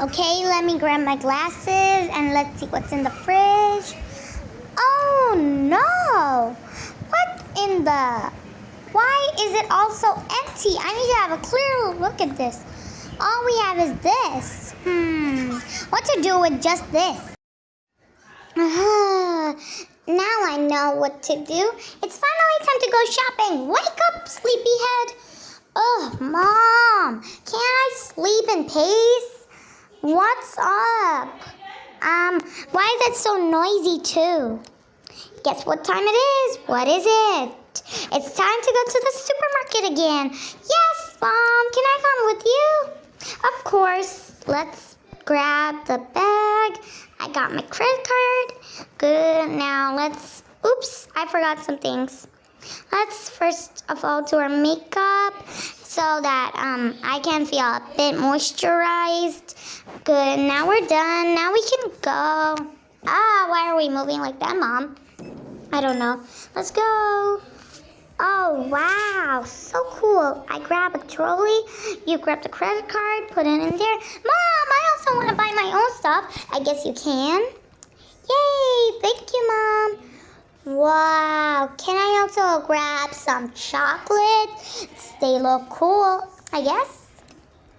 Okay, let me grab my glasses and let's see what's in the fridge. Oh no! What in the... Why is it all so empty? I need to have a clear look at this. All we have is this. What to do with just this? Now I know what to do. It's finally time to go shopping. Wake up, sleepyhead. Ugh, Mom, can't I sleep in peace? What's up? Why is it so noisy too? Guess what time it is? What is it? It's time to go to the supermarket again. Yes, Mom, can I come with you? Of course. Let's grab the bag. I got my credit card. Good. Now let's... Oops, I forgot some things. Let's first of all do our makeup so that I can feel a bit moisturized. Good. Now we're done. Now we can go. Why are we moving like that, Mom? I don't know. Let's go. Oh, wow. So cool. I grab a trolley. You grab the credit card. Put it in there. Mom, I also want to buy my own stuff. I guess you can. Yay. Thank you, Mom. Wow. Can I also grab some chocolate? They look cool, I guess.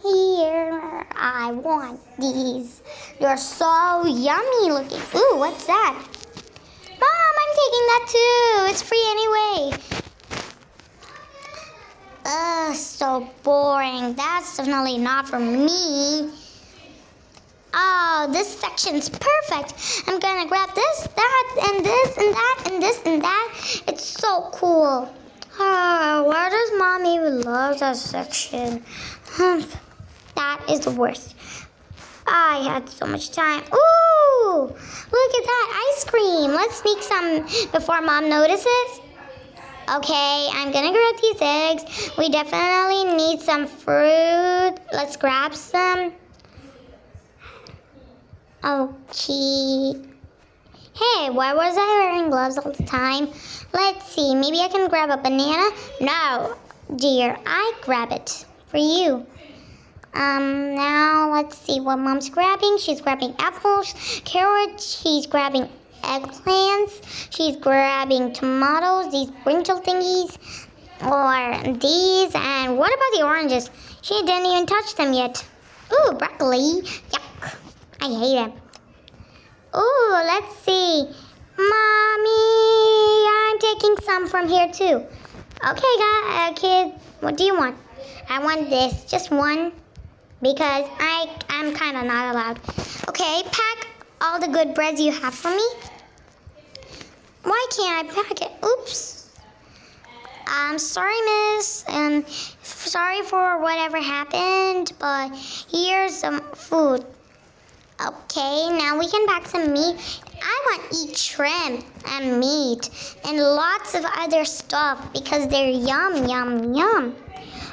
Here. I want these. They're so yummy looking. Ooh, what's that? Mom, I'm taking that too. It's free anyway. So boring. That's definitely not for me. Oh, this section's perfect. I'm gonna grab this, that, and this, and that, and this, and that. It's so cool. Why does Mom even love that section? That is the worst. I had so much time. Ooh, look at that ice cream. Let's sneak some before Mom notices. Okay, I'm gonna grab these eggs. We definitely need some fruit. Let's grab some. Okay. Hey, why was I wearing gloves all the time? Let's see, maybe I can grab a banana? No, dear, I grab it for you. Now let's see what Mom's grabbing. She's grabbing apples, carrots, she's grabbing eggplants, she's grabbing tomatoes, these brinjal thingies, or these, and what about the oranges? She didn't even touch them yet. Ooh, broccoli, yuck, I hate them. Ooh, let's see, Mommy, I'm taking some from here too. Okay, kid, what do you want? I want this, just one, because I'm kind of not allowed. Okay, pack all the good breads you have for me. Why can't I pack it? Oops. I'm sorry, miss, and sorry for whatever happened, but here's some food. Okay, now we can pack some meat. I want to eat shrimp and meat and lots of other stuff because they're yum, yum, yum.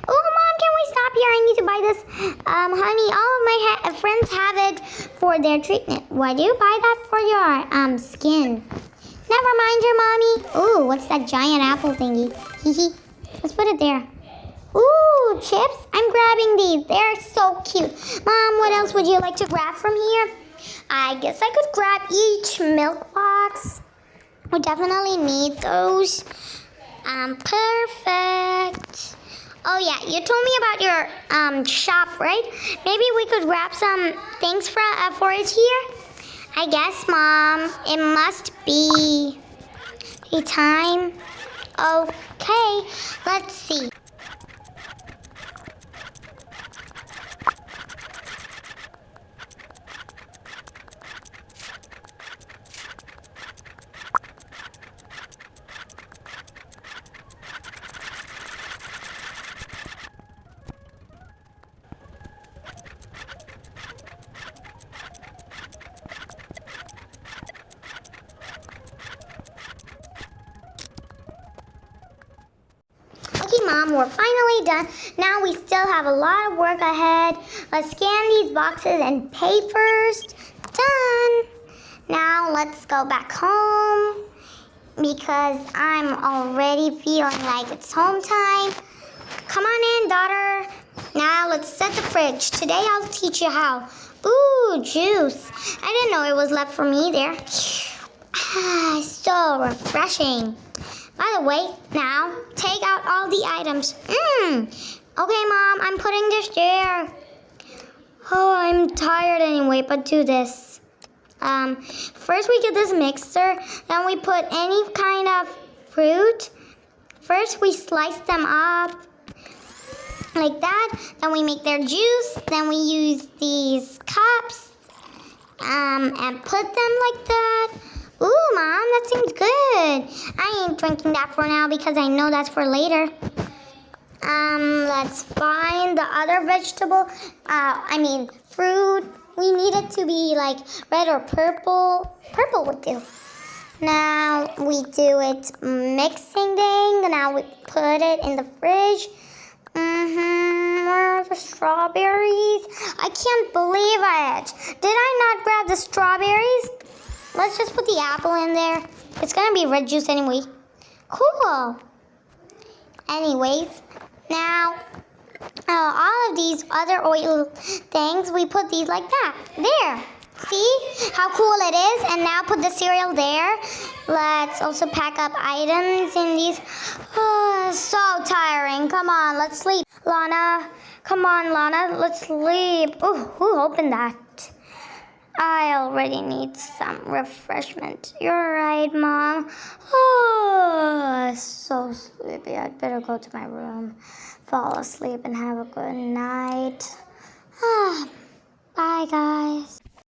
Oh, Mom, can we stop here? I need to buy this. Honey, all of my friends have it for their treatment. Why do you buy that for your skin? Never mind your Mommy. Ooh, what's that giant apple thingy? Hee. Let's put it there. Ooh, chips. I'm grabbing these. They're so cute. Mom, what else would you like to grab from here? I guess I could grab each milk box. We definitely need those. Perfect. Oh yeah, you told me about your shop, right? Maybe we could grab some things for it here. I guess, Mom, it must be a time. Okay, let's see. Okay, Mom, we're finally done. Now we still have a lot of work ahead. Let's scan these boxes and pay first. Done. Now let's go back home because I'm already feeling like it's home time. Come on in, daughter. Now let's set the fridge. Today I'll teach you how. Ooh, juice. I didn't know it was left for me there. Ah, so refreshing. By the way, now take out all the items. Okay, Mom, I'm putting this there. Oh, I'm tired anyway, but do this. First we get this mixer, then we put any kind of fruit. First we slice them up like that, then we make their juice, then we use these cups and put them like that. Ooh, Mom, that seems good. I ain't drinking that for now because I know that's for later. Let's find the other vegetable. Fruit. We need it to be like red or purple. Purple would do. Now we do it mixing thing. Now we put it in the fridge. Where are the strawberries? I can't believe it. Did I not grab the strawberries? Let's just put the apple in there. It's gonna be red juice anyway. Cool. Anyways, now all of these other oil things, we put these like that. There. See how cool it is? And now put the cereal there. Let's also pack up items in these. Oh, so tiring. Come on, let's sleep. Lana, come on, Lana, let's sleep. Oh, who opened that? I already need some refreshment. You're right, Mom. Oh, so sleepy. I'd better go to my room, fall asleep, and have a good night. Bye, guys.